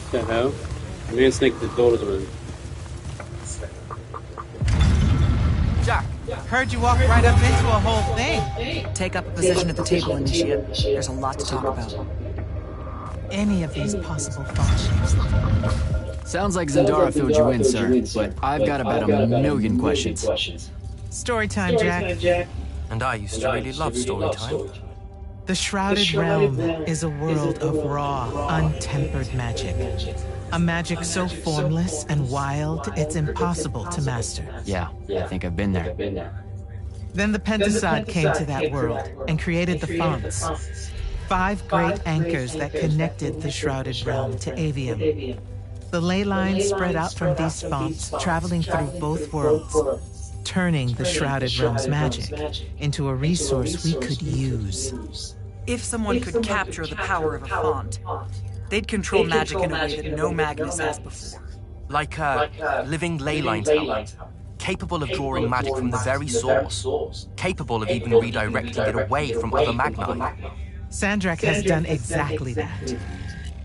The hell? I'm gonna sneak the doors around. Jack, heard you walk right up into a whole thing. Take up a position at the table, Initiate. There's a lot to talk about. Any of these possible font shapes. Sounds like Zendara filled you in, sir, but I've got about a million questions. Story time, Jack. And I used to really love story time. The Shrouded Realm is a world of raw, untempered magic. A magic so formless and wild, it's impossible to master. Yeah, I think I've been there. Then the Pentasod came to that world and created the fonts. 5 great anchors that connected the Shrouded Realm to Avium. The ley lines spread out from these fonts, traveling through both worlds, turning the Shrouded Realm's magic into a resource we could use. If someone could capture the power of a font, they'd control magic in a way that no Magnus has before. Like a living ley line tower, capable of drawing magic from the very source, capable of even redirecting it away from other Magni. Sandrak has done exactly that.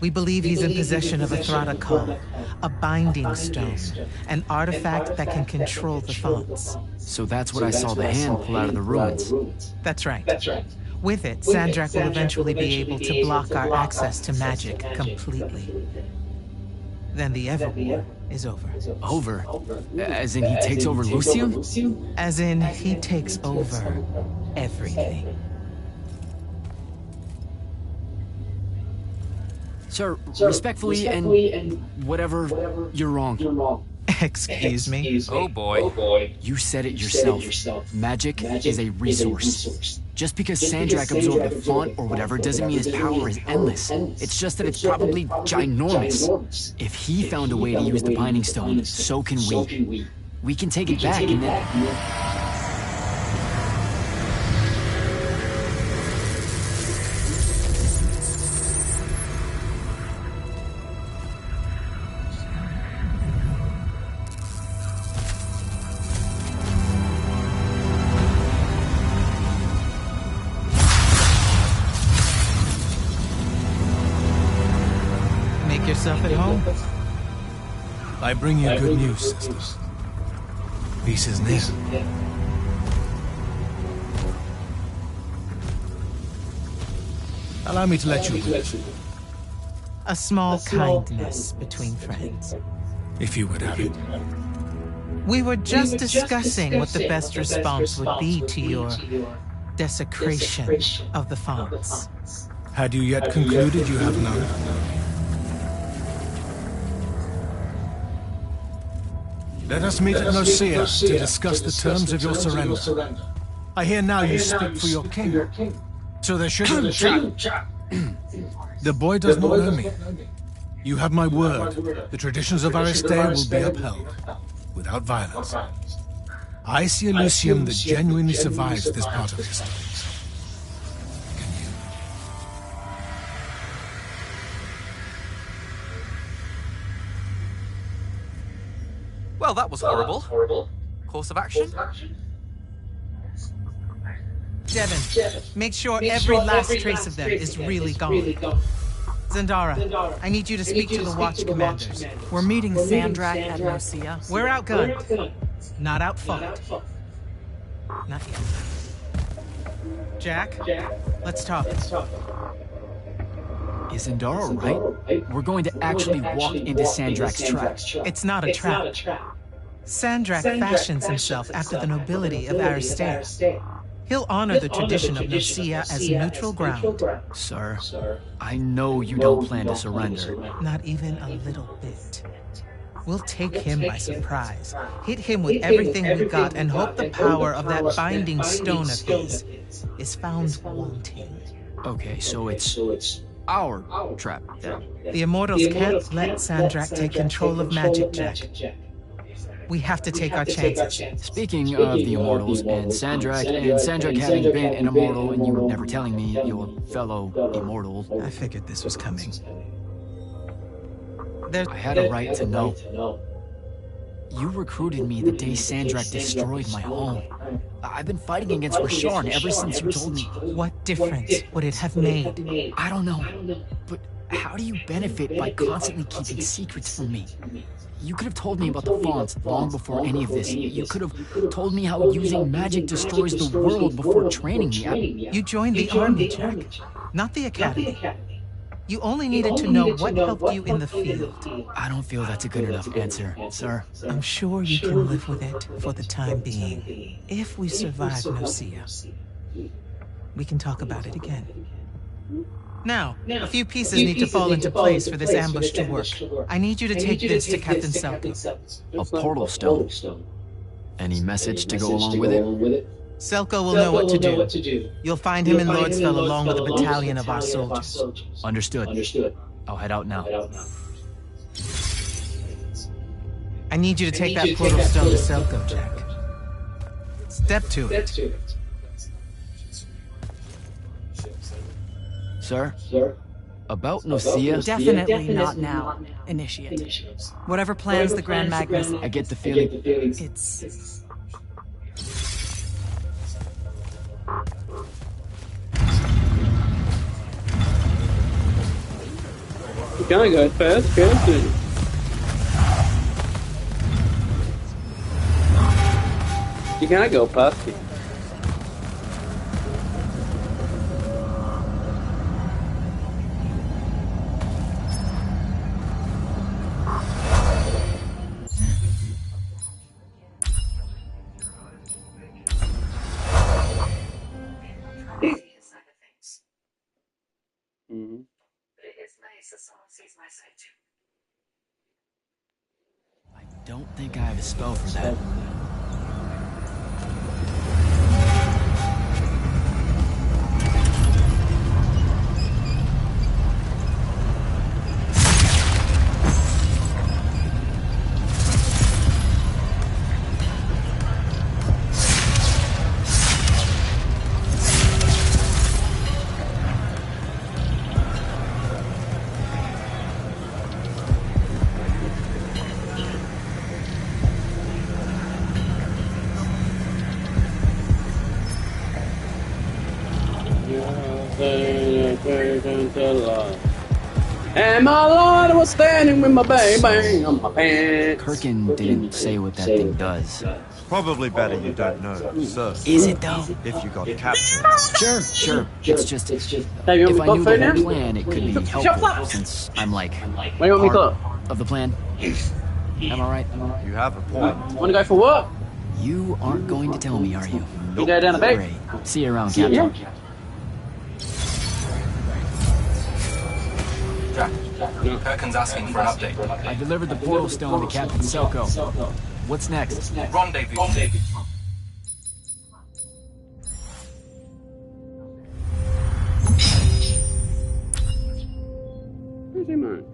We believe he's in possession of a Thrata Cull, a binding stone, an artifact that can control the fonts. So that's what I saw the hand pull out of the ruins. That's right. With it, Sandrak will eventually be able to block our access to magic completely. Then the Everwar is over. Over? As in he takes over Lucium? As in he takes over everything. Sir, respectfully and whatever, you're wrong. Excuse me? Oh boy. You said it yourself. Magic is a resource. Just because Sandrak absorbed the font or whatever doesn't mean his power is endless. It's just that it's probably ginormous. If he found a way to use the Binding Stone, so can we. We can take it back and then... Yourself at home? I bring you good news, sisters. Peace is near. Allow me to let you in. A small kindness between friends. If you would have it. We were just discussing what the best response would be to your desecration of the fonts. Had you yet concluded you have none? Let us meet at Nosea to discuss the terms of your surrender. I hear now you speak for your king, so there shouldn't be... The boy does not know me. You have my word. The traditions of Aristeia will be upheld, without violence. I see a Lucium that genuinely survives this part of history. Can you? Well, that was horrible. Course of action? Devin, make sure every last trace of them is really gone. Zendara, I need you to speak to the Watch Commanders. We're meeting Sandrak at Nosea. We're outgunned, not outfought. Not yet. Jack, let's talk. Is Zendara right? We're going to actually walk into Sandrak's trap. It's not a trap. Sandrak fashions himself after the nobility of Aristeia. He'll honor the tradition of Nicaea as neutral ground. Sir, I know you don't plan to surrender. Not even a little bit. We'll take him by surprise, hit him with everything we got, and hope the power of that binding stone of his is found wanting. Okay, so it's our trap, then. The Immortals can't let Sandrak take control of Magic, Jack. We have to take our chances. Speaking of the Immortals and Sandrak having been an Immortal and you never telling me your fellow Immortal... I figured this was coming. I had a right to know. You recruited me the day Sandrak destroyed my home. I've been fighting against Rasharn ever since you told me. What difference would it have made? I don't know, but how do you benefit by constantly keeping secrets from me? You could have told me about the Fonts long before any of this. You could have told me how using magic destroys the world before training me. You joined the army, Jack, not the academy. You only needed to know what helped you in the field. I don't feel that's a good enough answer, sir. I'm sure you can live with it for the time being. If we survive Nicaea, we can talk about it again. Now, a few pieces need to fall into place for this ambush to work. I need you to take this to Captain Selko. A portal stone. Any message to go along with it? Selko will know what to do. You'll find him in Lordsfell along with a battalion of our soldiers. Understood. I'll head out now. I need you to take that portal stone to Selko, Jack. Step to it. Sir? About Nicaea? Definitely not now, Initiate. Whatever plans the Grand Magnus... I get the feeling... It's... You can't go first, Kirsten. You can't go past it. I don't think I have a spell for that. And my Lord was standing with my bang on my pants. Kirkin didn't say what that thing does. Probably better you don't know, sir. Is it though? If you got captured. Sure. It's just... Hey, you if want I me knew to the cook whole food plan, it could be Shut helpful, up. since I'm like... What do you want me to cook? of the plan. Am I right? You have a point. Want to go for what? You aren't going to tell me, are you? You go down the back? Great. See you around, Captain. Jack, Kirkin's asking for an update. I delivered the portal stone to Captain Selko. What's next? Rendezvous. Where's he, man?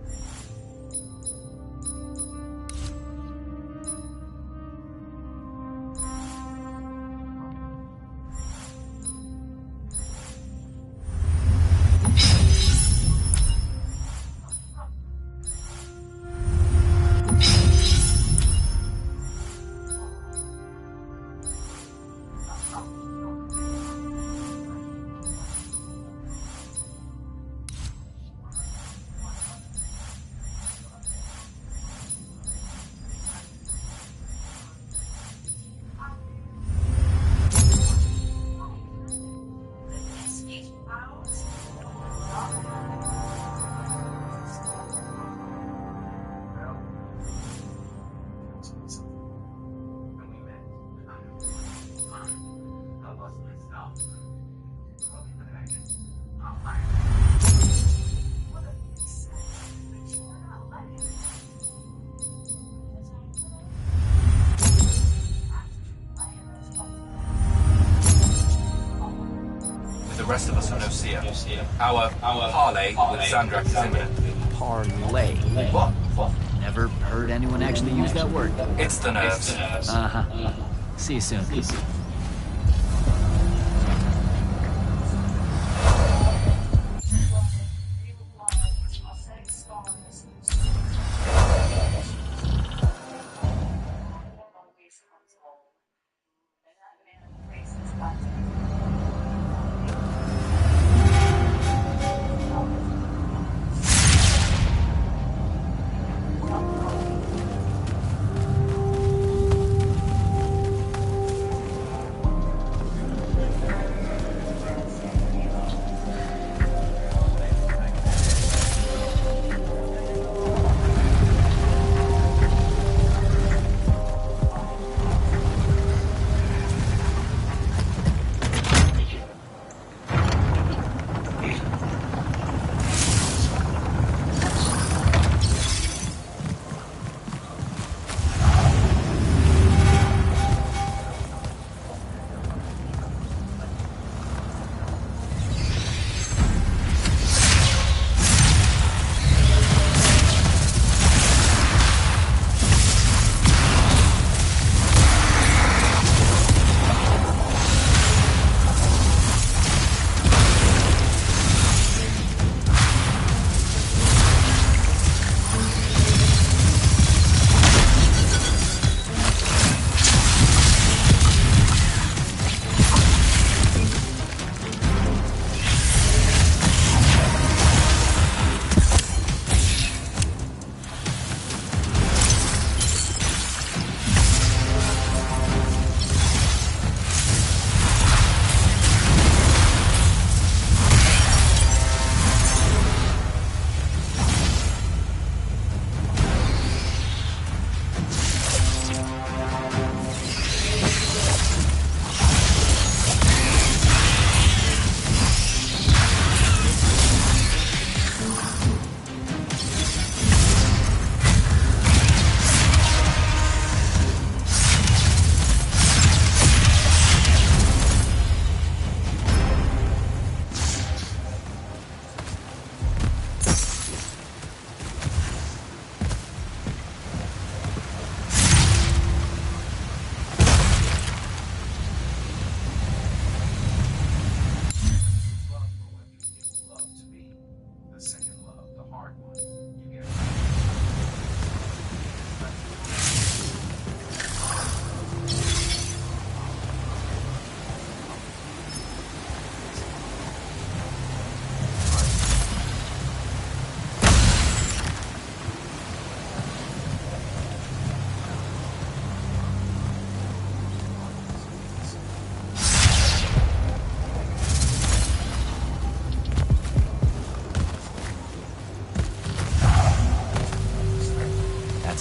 rest of us are Nocia. Our parley with Zandrak is imminent. Parlay. What? Never heard anyone actually use that word. It's the nerves. Uh-huh. See you soon.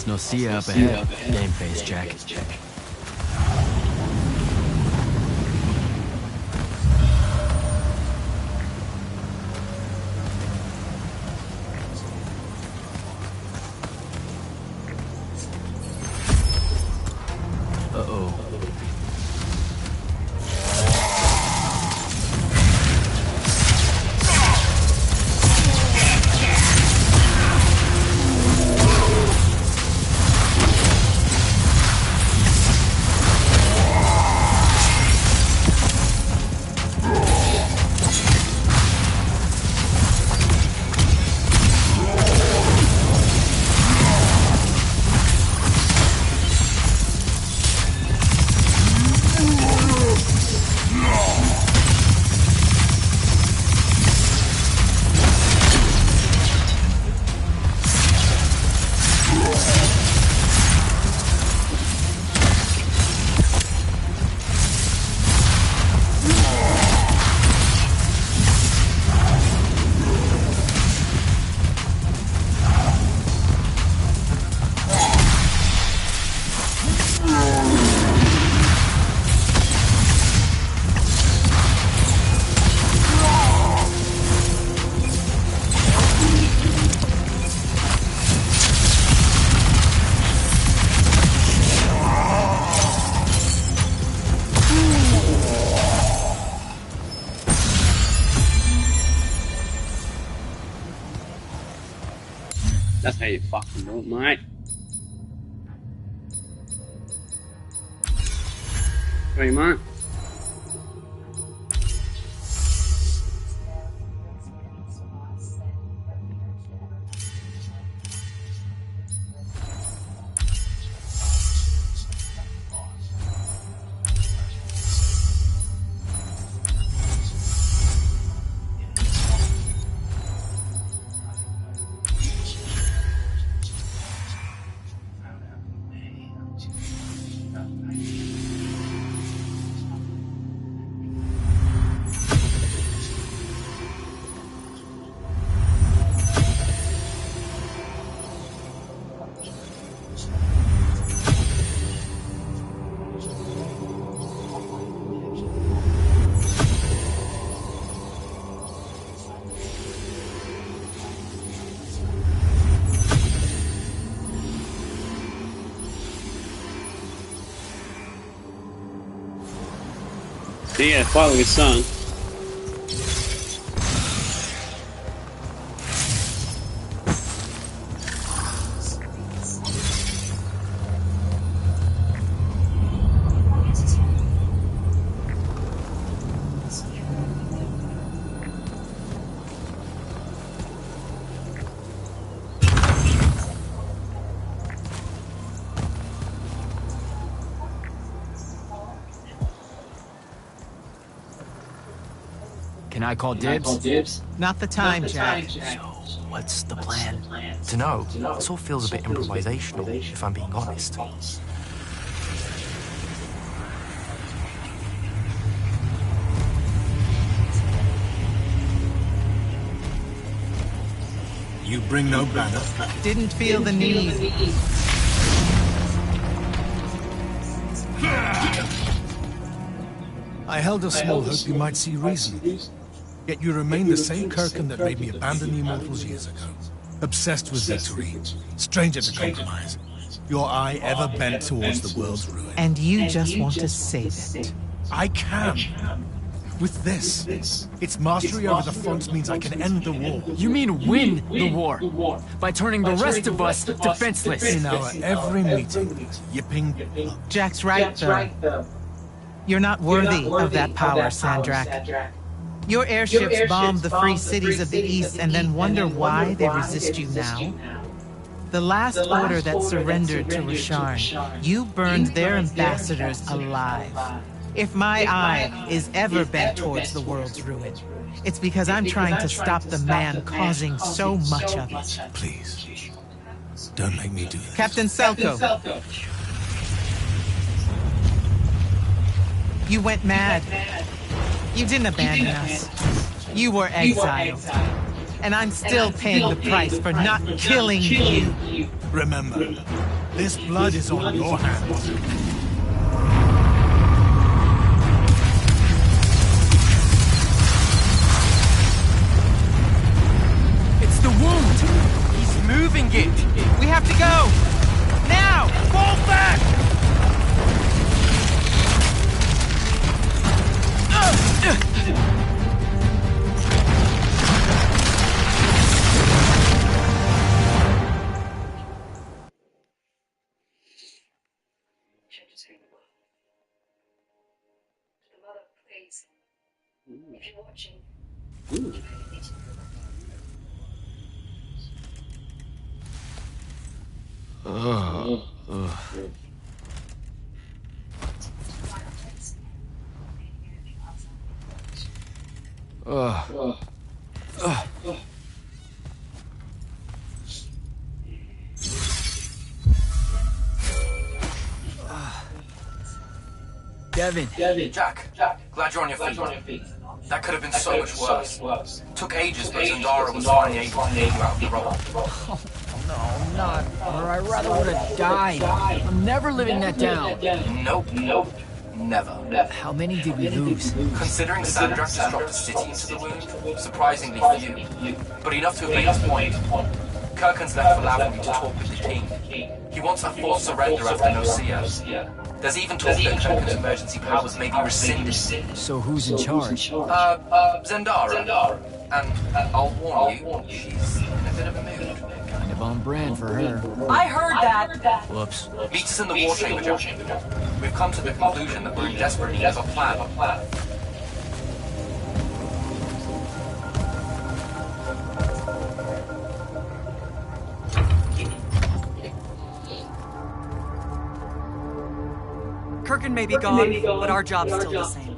Nocia up ahead. Game face check. Uh-oh. That's how you fucking do it, mate. Pretty much. So yeah, follow his son. Can I call dibs? Not the time, Jack. So, what's the plan? Dunno. This all feels a bit improvisational, if I'm being honest. You bring no banner. Didn't feel the need. I held a small hope you might see reason. Yet you remain the same Kirkin that made me abandon the Immortals years ago. Obsessed with victory, stranger to compromise. Your eye ever bent towards the world's ruin. And you just want to save it. I can. With this. Its mastery over the fonts means I can end the war. You mean win the war by turning the rest of us defenseless. In our every meeting, yipping. Jack's right, though. You're not worthy of that power, Sandrak. Your airships bomb the free cities of the East and then wonder why they resist you now? The last order that surrendered to Rasharn, you burned their ambassadors alive. If my eye is ever bent towards the world's ruin, it's because I'm trying to stop the man causing so much of it. Please, don't make me do this. Captain Selko. You went mad. You didn't abandon us. You were exiled. And I'm still paying the price for not killing you. Remember, this blood is on your hands. It's the wound! He's moving it! We have to go! Now! Fall back! Devin. Jack, glad you're on your feet. That could have been so much worse. Took ages, but Zendara was finally able to get you out of the rubble. No, not. Or I rather would have died. I'm never living that down. Nope. Never. How many did we lose? Considering Sandrak just dropped a city into the wound, surprisingly few. But enough to have made his point. Kirkin's left for Lavender to talk with the king. He wants a full surrender after Nocia. There's even talk that Kirkin's emergency powers may be rescinded. So who's in charge? Zendara. And I'll warn you, she's in a bit of a mood. Kind of of on brand for her. I heard that! Whoops. Meet us in the war chamber, Jack. We've come to the conclusion that we're in desperate need of a plan. Kirkin may be gone, but our job's still the same.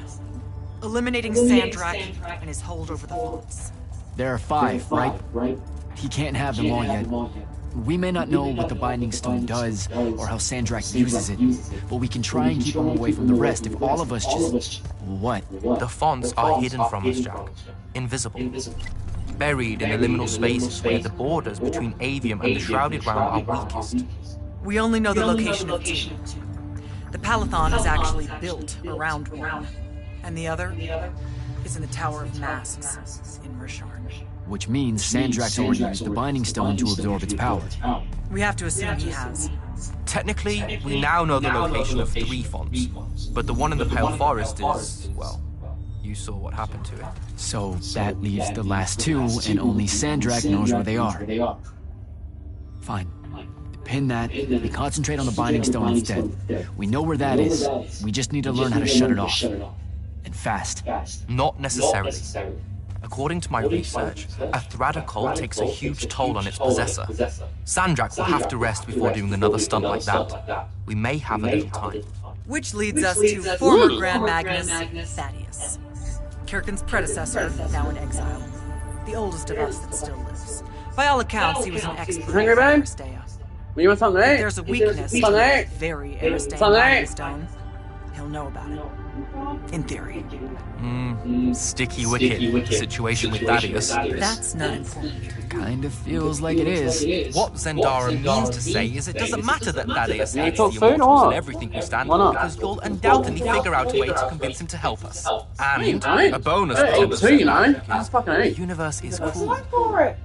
Eliminating Sandrak and his hold over the fonts. There are 5, right? He can't have them all yet. We may not know what the Binding Stone does, or how Sandrak uses it, but we can try and keep him away from the rest if all of us just... What? The fonts are hidden from us, Jack. Invisible. Buried in the liminal spaces where the borders between Avium and the Shrouded Realm are weakest. We only know the location of 2. The Palathon is actually built around one, and the other is in the Tower of Masks in Rashard. Which means Sandrak's already used the Binding Stone to absorb its power. We have to assume he has. Technically, we now know the location of 3 fonts, but the one in the Pale Forest is, well, you saw what happened to it. So that leaves the last 2, and only Sandrak knows where they are. Fine. Pin that, we concentrate on the Binding Stone instead. We know where that is. We just need to learn how to shut it off. And fast. Not necessarily. According to my research, a Thradda cult takes a huge toll on its possessor. Sandrak will have to rest before doing another stunt like that. We may have a little time. Which leads us to former Grand Magnus Thaddeus. Kirkin's predecessor, now in exile. The oldest of us that still lives. By all accounts, he was an expert Hungry, in babe? Aristea. You want something to eat? There's a weakness to Something the very Aristea Something Binding Stone. He'll know about it. In theory. Sticky wicket situation with Thaddeus. That's not important. Kind of feels like it is. What Zendara means to say is it doesn't matter that Thaddeus You hates talk the food or Immortals what? and everything we stand Why for, not? because you'll undoubtedly figure out a way to convince him to help us. And Mate, a bonus I ate bonus too, you know. because That's fucking the eat. universe is cool.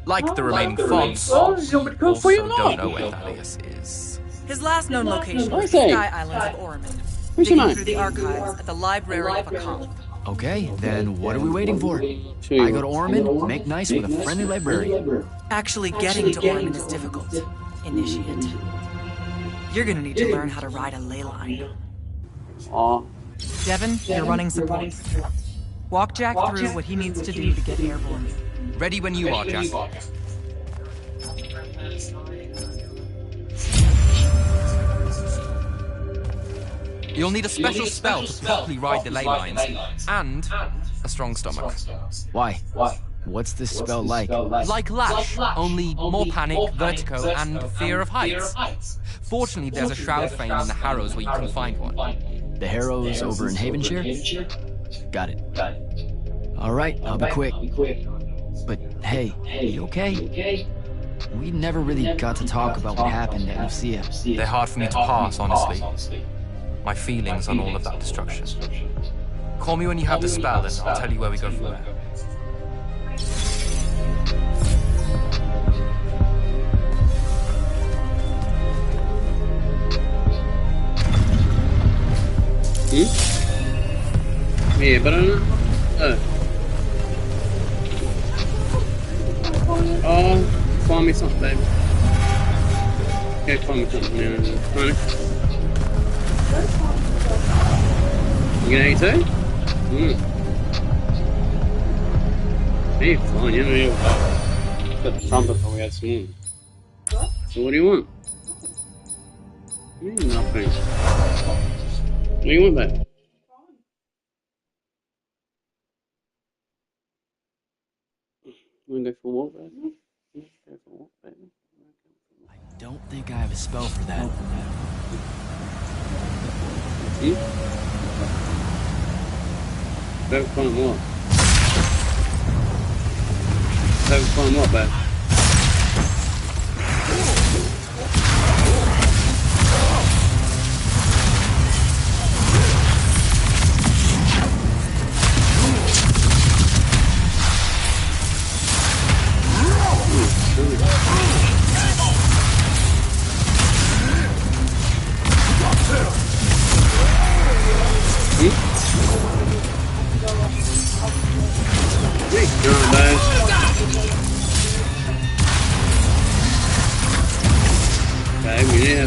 Like the remaining fonts, Oh, you want me to cook for you also or don't not? know where Thaddeus is. His last known location was Okay. the Sky Islands of Oramin. Who's your Digging name? through the archives at the Library of Akal. Okay, then what are we waiting for? I go to Orman, make nice with a friendly librarian. Actually getting to Oramin is difficult. Initiate. You're gonna need to learn how to ride a ley line. Aw. Devin, you're running support. Walk Jack through what he needs to do to get airborne. Ready when you are, Jack. You'll need a special spell to properly ride the ley lines, and a strong stomach. Why? What's this spell like? Like Lash, only more panic, vertigo, and fear of heights. Fortunately, there's a Shroud Frame in the Harrows where you can find one. The Harrows over in Havenshire? Got it. Alright, I'll be quick. But hey, you okay? We never really got to talk about what happened at Lucia. They're hard for me to pass, honestly. My feelings on all of that destruction. Call me when you have the spell, and I'll tell you where we go from there. Yeah, but I don't know. Oh, find me something, babe. Okay, find me something now. Find it. You gonna eat too? Hey, fine, yeah, yeah. Got the trumpet that we had some more. So what do you want? Nothing. What do you want, babe? Wanna go for a walk, babe? Go for a walk, baby. I don't think I have a spell for that. You? Don't find what? Don't find what, babe?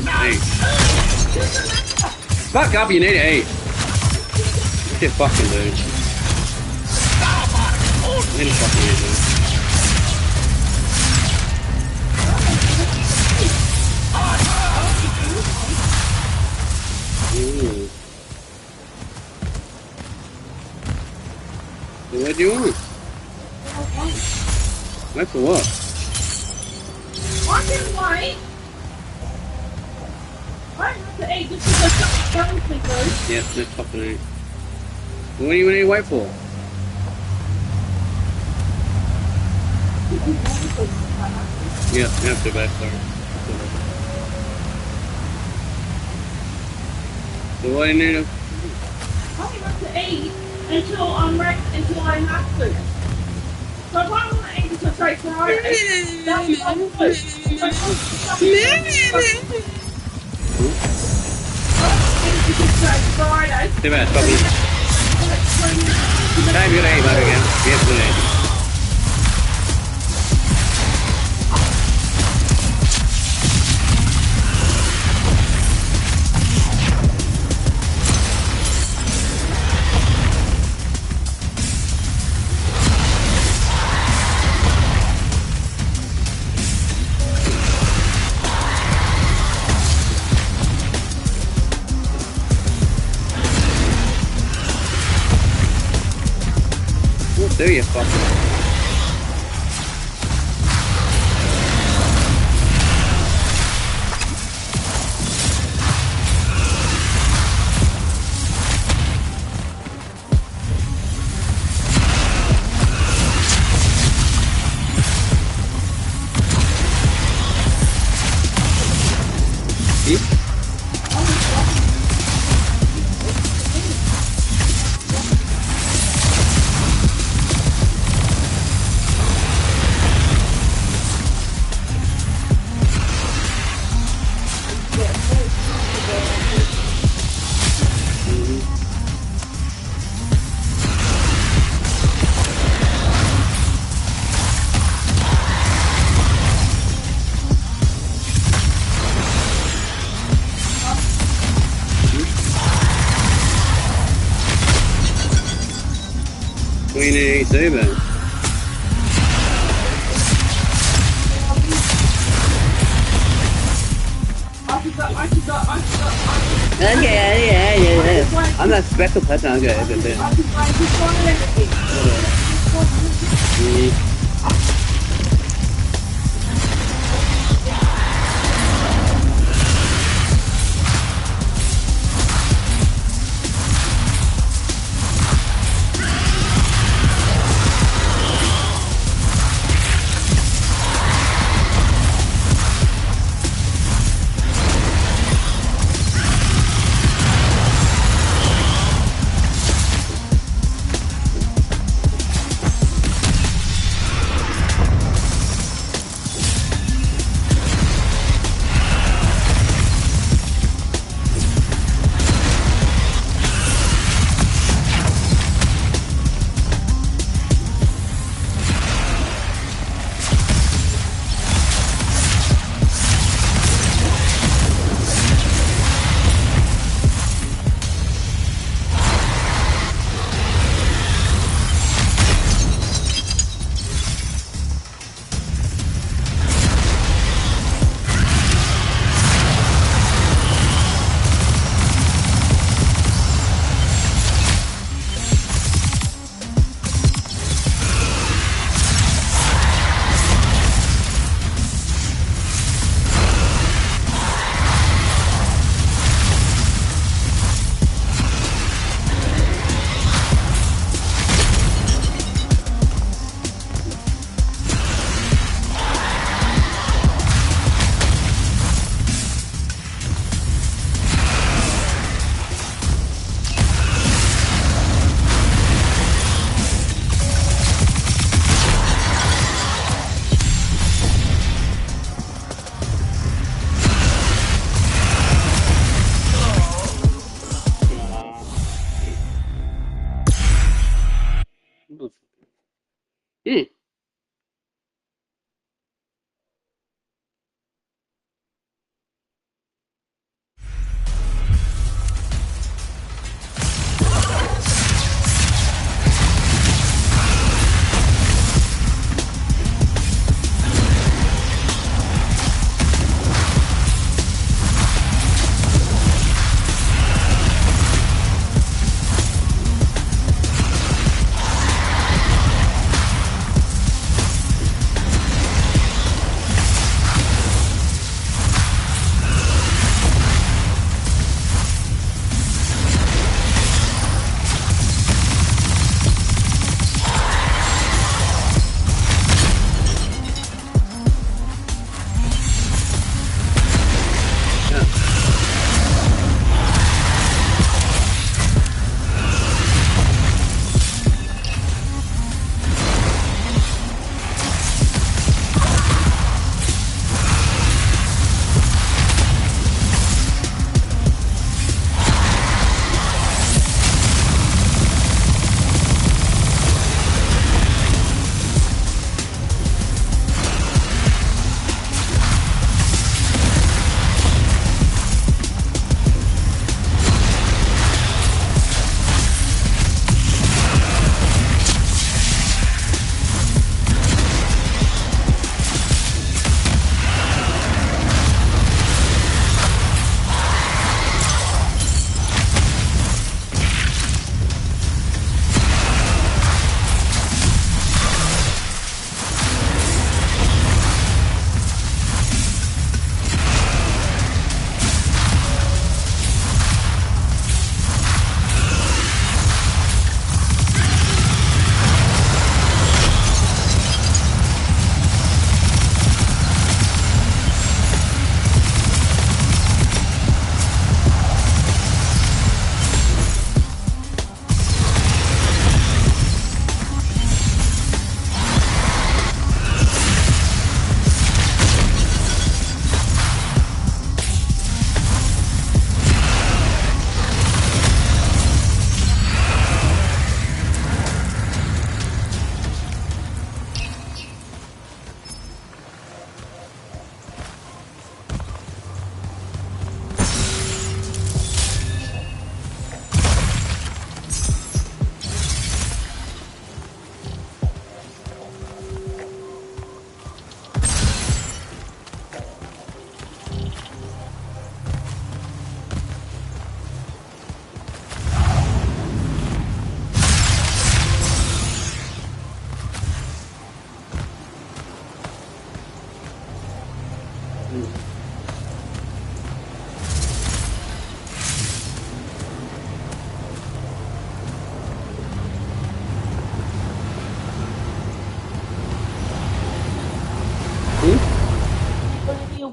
have 8. Fuck up, you need 8. Shit, fucking dude. You need fucking 8, dude. So what do you want? Wait for what? I can wait. I have to eat just because something kills me, dude. Yeah, let's fucking eat. What do you need to wait for? Yeah, you have to back there. So what do you need to... I have to eat until I'm ready, until I have to. So if I want to eat until say Friday, that's what I'm doing. Friday. Too bad, fucking... Time you gotta eat, back again. Yes, we'll eat. Do you fucking? What do you need to do then? Okay, yeah. I'm not a special person, I'm good. Mm.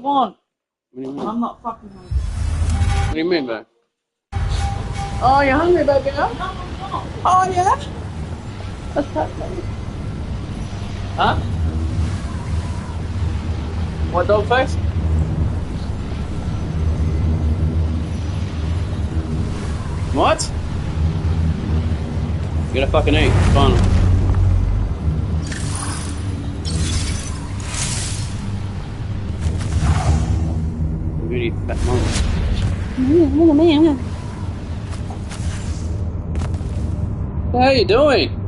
want. What do you mean? I'm not fucking hungry. What do you mean, babe? Oh, you're hungry, baby? No, I'm not. Oh, yeah? What's happening? Huh? What, dog face? What? You gotta fucking eat. Fine. Really fat mom. What are you doing?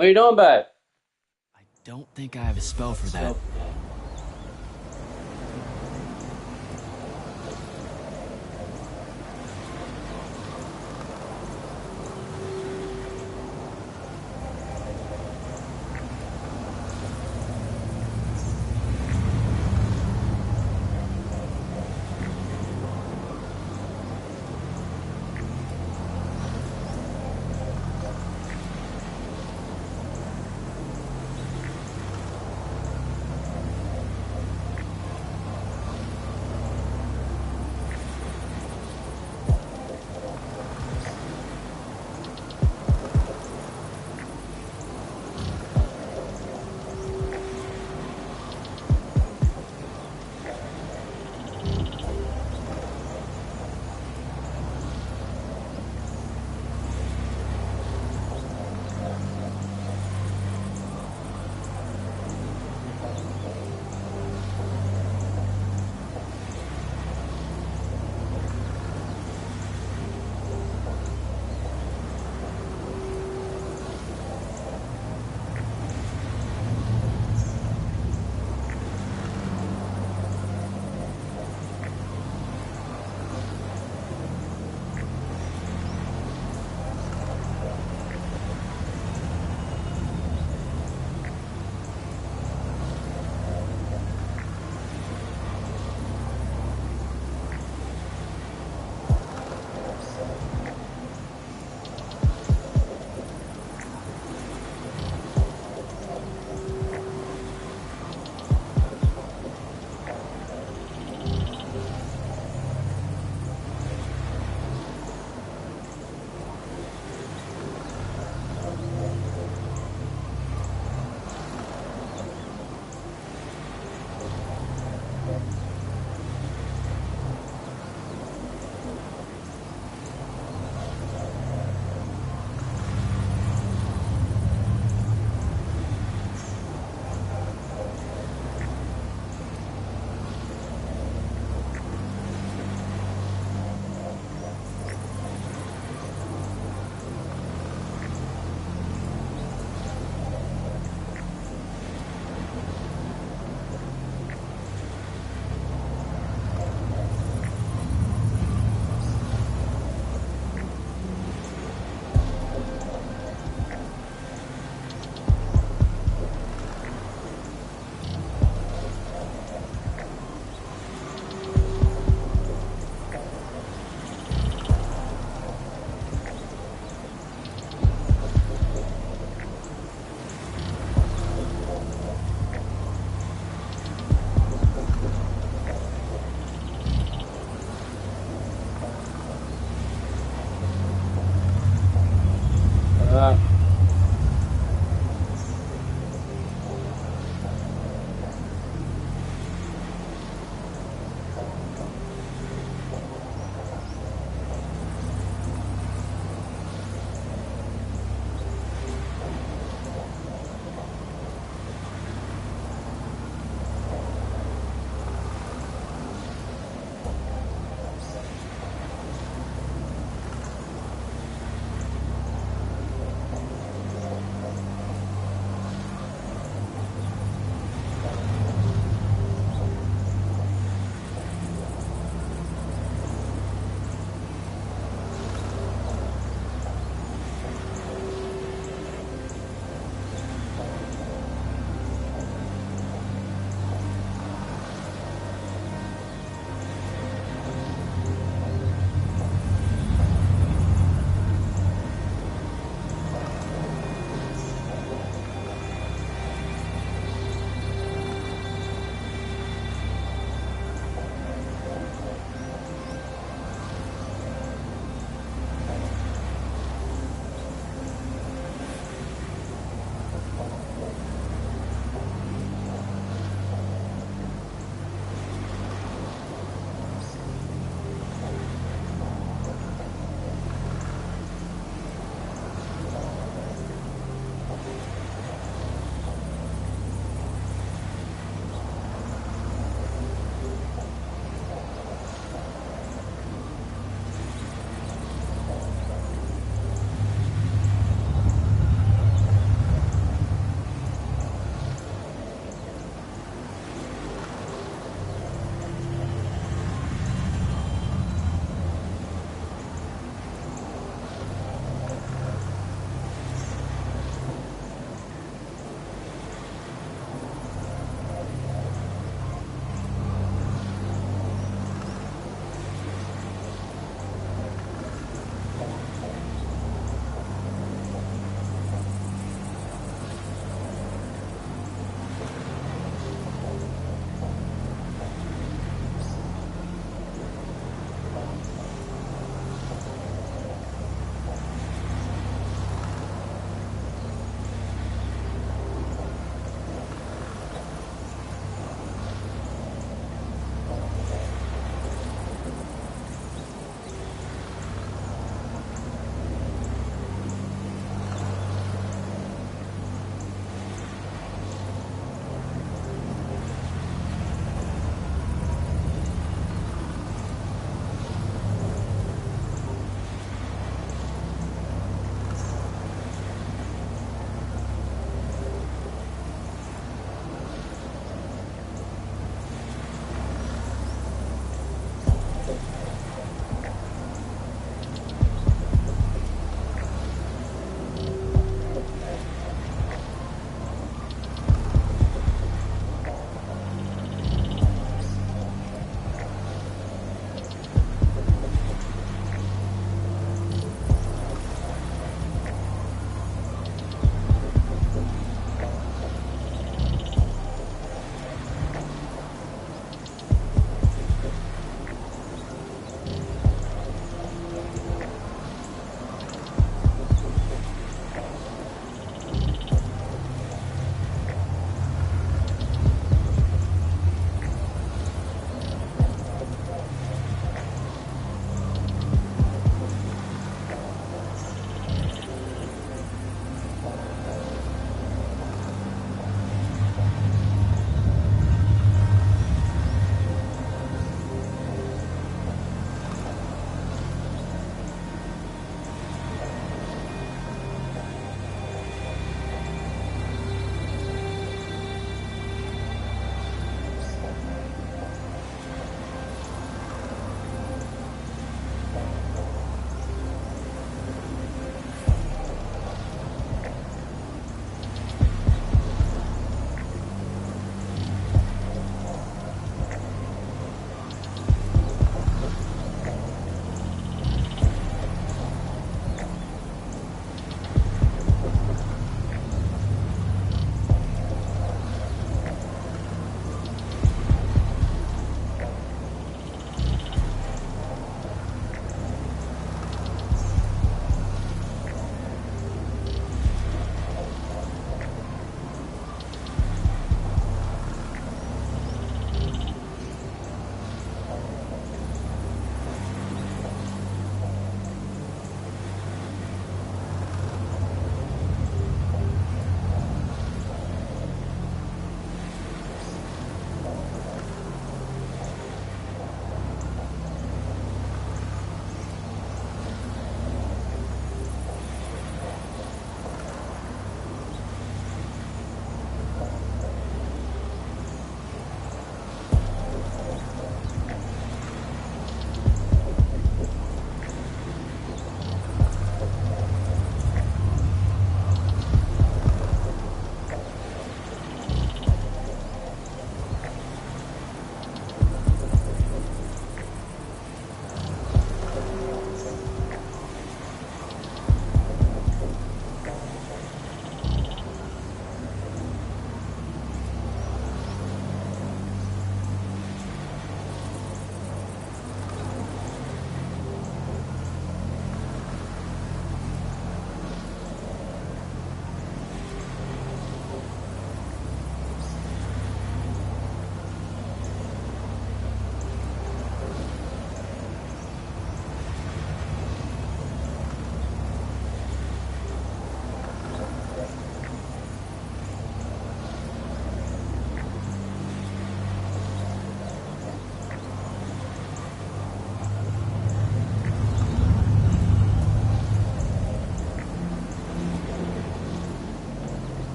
What are you doing, babe? I don't think I have a spell for that.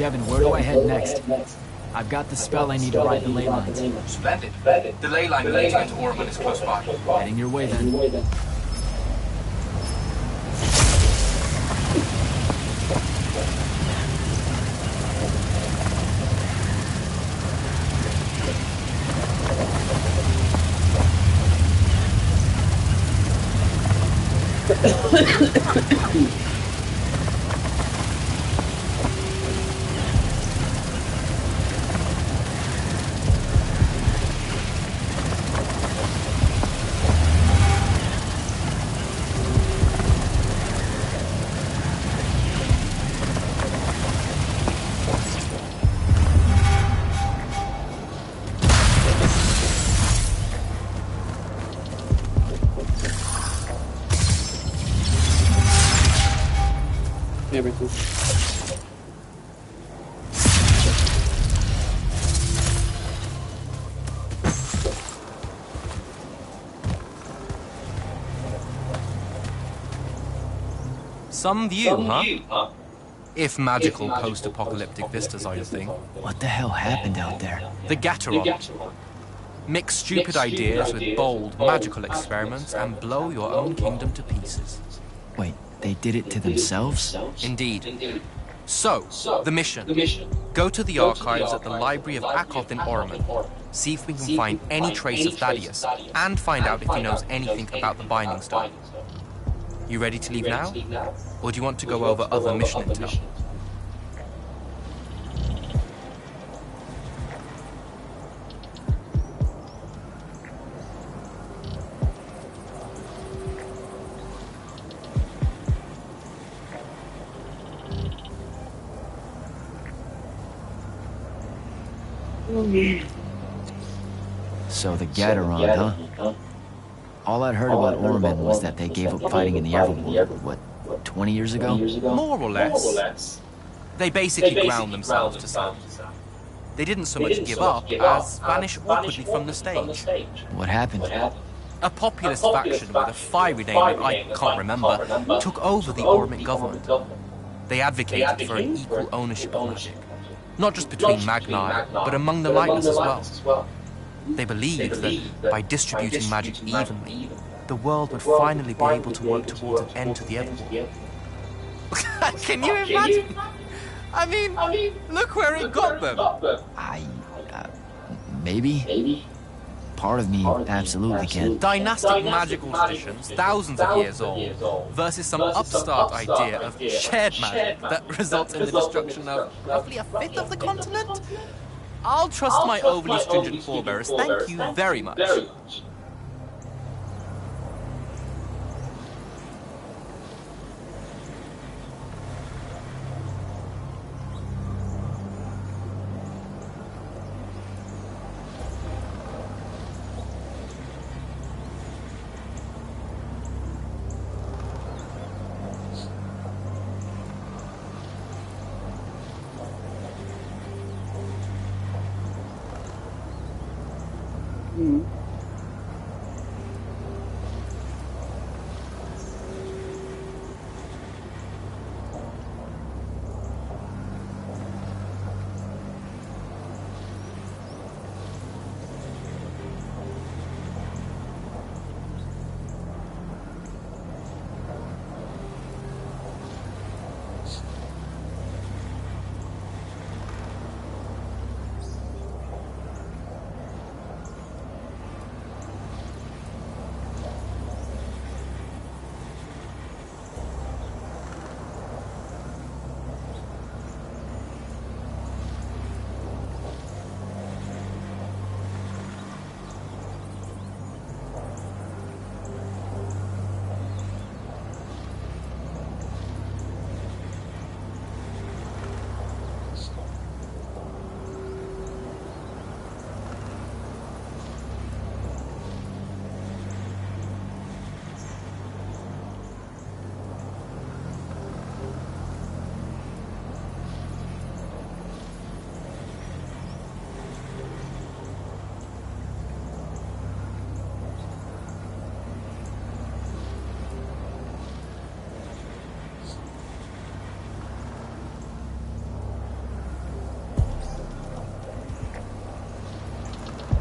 Devin, where do I head next? I've got the spell I need to ride the ley lines. Splendid. The ley line leading into Orman is close by. Heading your way then. Everything. Some view, huh? If magical post-apocalyptic vistas are your thing. What the hell happened out there? The Gateron. Mix stupid ideas with bold, magical experiments and blow your own kingdom to pieces. Wait, they did it to themselves? Indeed. So, the mission. Go to the archives at the Library of Akoth in Orman. See if we can find any trace of Thaddeus, and find out if he knows anything about the Binding Stone. You ready to leave now? Or do you want to go over other mission intel? So the Gateron, huh? All I'd heard about Orman was that they gave up fighting in the Everworld, what, 20 years ago? More or less. They basically ground themselves to sand. They didn't so much give up as vanish awkwardly from the stage. What happened? A populist faction with a fiery name that I can't remember took over the Ormic government. They advocated for an equal ownership of magic. Not just between Magni, but among the Lightless as well. They believed that by distributing magic evenly, the world would finally be able to work towards an end to the Everworld. Can you imagine? I mean, look where it got them. Maybe? Part of me absolutely can. Dynastic magical traditions, thousands of years old, versus some upstart idea of shared magic that results in the destruction of roughly a fifth of the continent? I'll trust my overly stringent forebears. Thank you very much.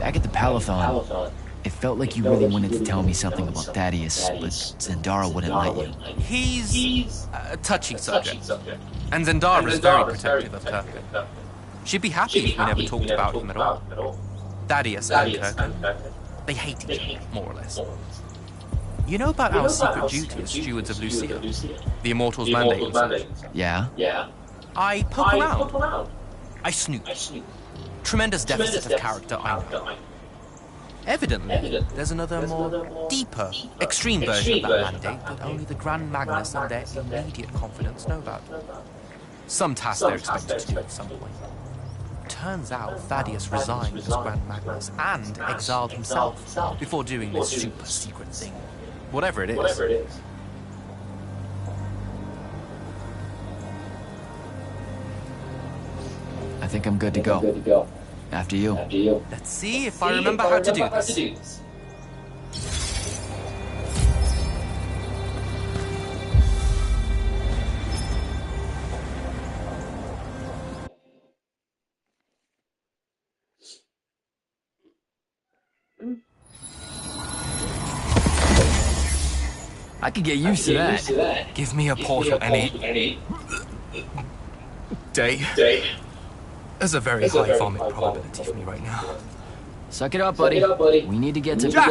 Back at the Palathon, it felt like you really wanted to tell me something about Thaddeus, but Zendara wouldn't let you. He's a touchy subject. And Zendara is very protective of Kirkin. She'd be happy if we never talked about him at all. Thaddeus and Kirkin, they hate each other, more or less. You know about our secret duty as stewards of Lucia? The Immortals' mandate and such? Yeah? I poke around. I snoop. Tremendous deficit of character, I know. Evidently, there's another, more deeper, extreme version of that mandate that only the Grand Magnus and their immediate confidants know about. Some task they're expected to do at some point. Turns out Thaddeus resigned as Grand Magnus and exiled himself before doing this super secret thing. Whatever it is. I think I'm good to go. After you. Let's see if I remember how to do this. I could get used to that. Give me a portal any day. There's a very high vomit probability for me right now. Suck it up, buddy. We need to get to Jack!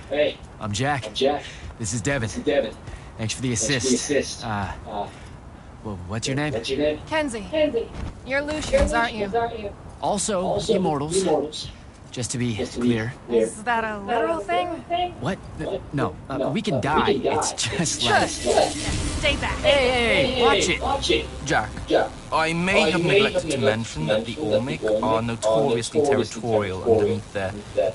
Hey, I'm Jack. This is Devin. Thanks for the assist. Well, what's your name? Kenzie. You're Lucians, aren't you? Also, Immortals. Just to be clear. Is that a literal thing? What? No, we can die. It's just like... Stay back. Hey, watch it. Jack, I may have neglected to mention that the Ormic are notoriously territorial underneath their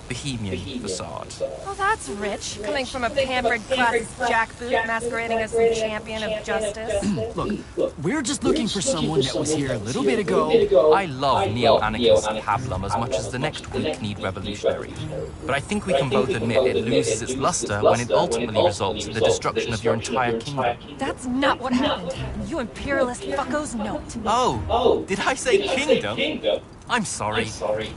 bohemian facade. Well, that's rich, coming from a pampered classist jackboot masquerading as some champion of justice. Look, we're just looking for someone that was here a little bit ago. I love neo-anarchist pablum as much as the next weak-kneed revolutionary. But I think we can both admit it loses its luster when it ultimately results in the destruction of your entire kingdom. That's not what happened. You imperialist fuckos know it. Oh, did I say kingdom? I'm sorry.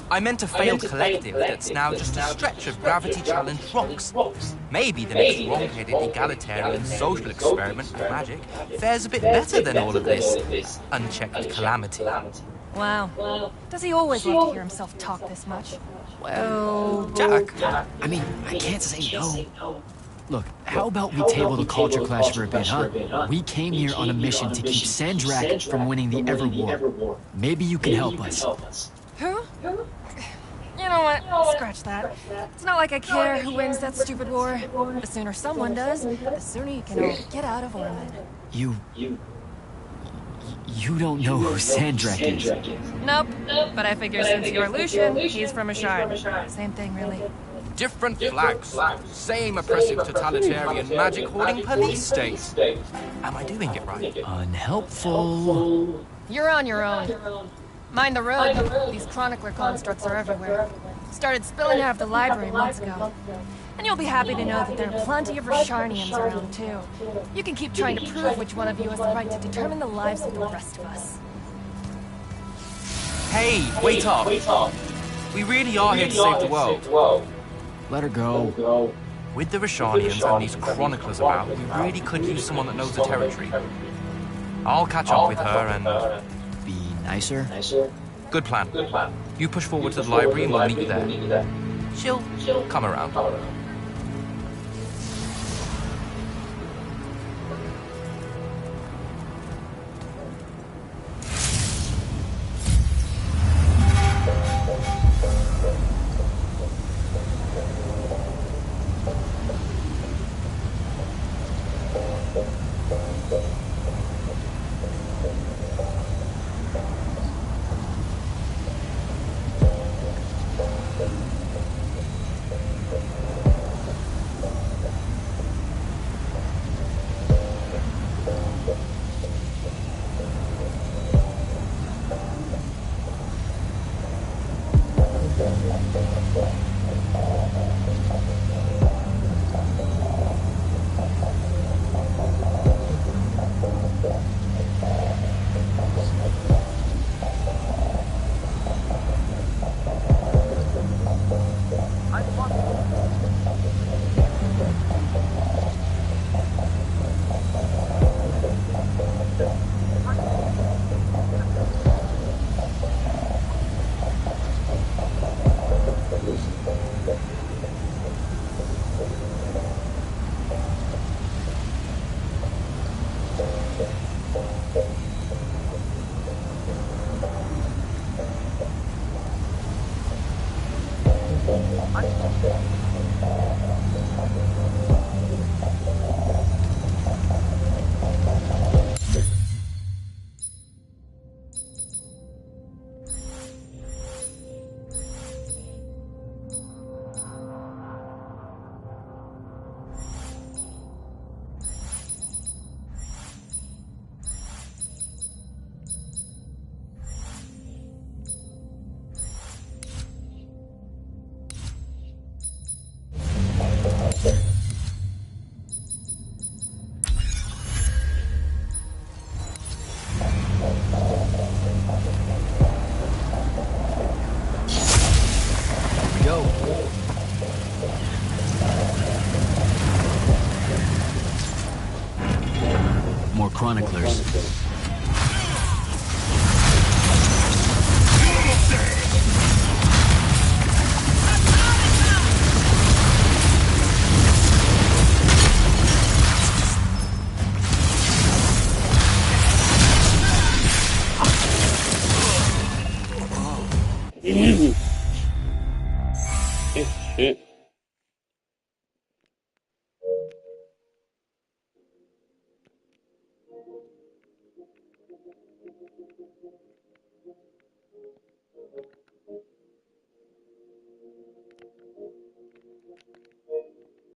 I meant a failed collective that's now just a stretch of gravity-challenged rocks. Maybe the next wrong-headed egalitarian social experiment of magic fares a bit better than all of this unchecked calamity. Wow. Does he always love to hear himself talk this much? Well, Jack. I mean, I can't say no. Look, how about we table the culture clash for a bit, huh? We came here on a mission to keep Sandrak from winning the Everwar. Maybe you can help us. Who? You know what? Scratch that. It's not like I care who wins that stupid war. The sooner someone does, the sooner you can all get out of Ormond. You don't know who Sandrak is? Nope. But I figure since you're Lucian, he's from Ashard. Same thing, really. Different flags, same oppressive totalitarian magic-hoarding police state. Am I doing it right? Unhelpful. You're on your own. Mind the road. These chronicler constructs are everywhere. Started spilling out of the library months ago. And you'll be happy to know that there are plenty of Rasharnians around, too. You can keep trying to prove which one of you has the right to determine the lives of the rest of us. Hey, wait up. We really are here to save the world. Let her go. With the Rasharnians and these chroniclers about, we really could use someone that knows the territory. I'll catch up with her and... Be nicer? Good plan. You push forward to the library and we'll meet you there. She'll come around. More chroniclers. Shit.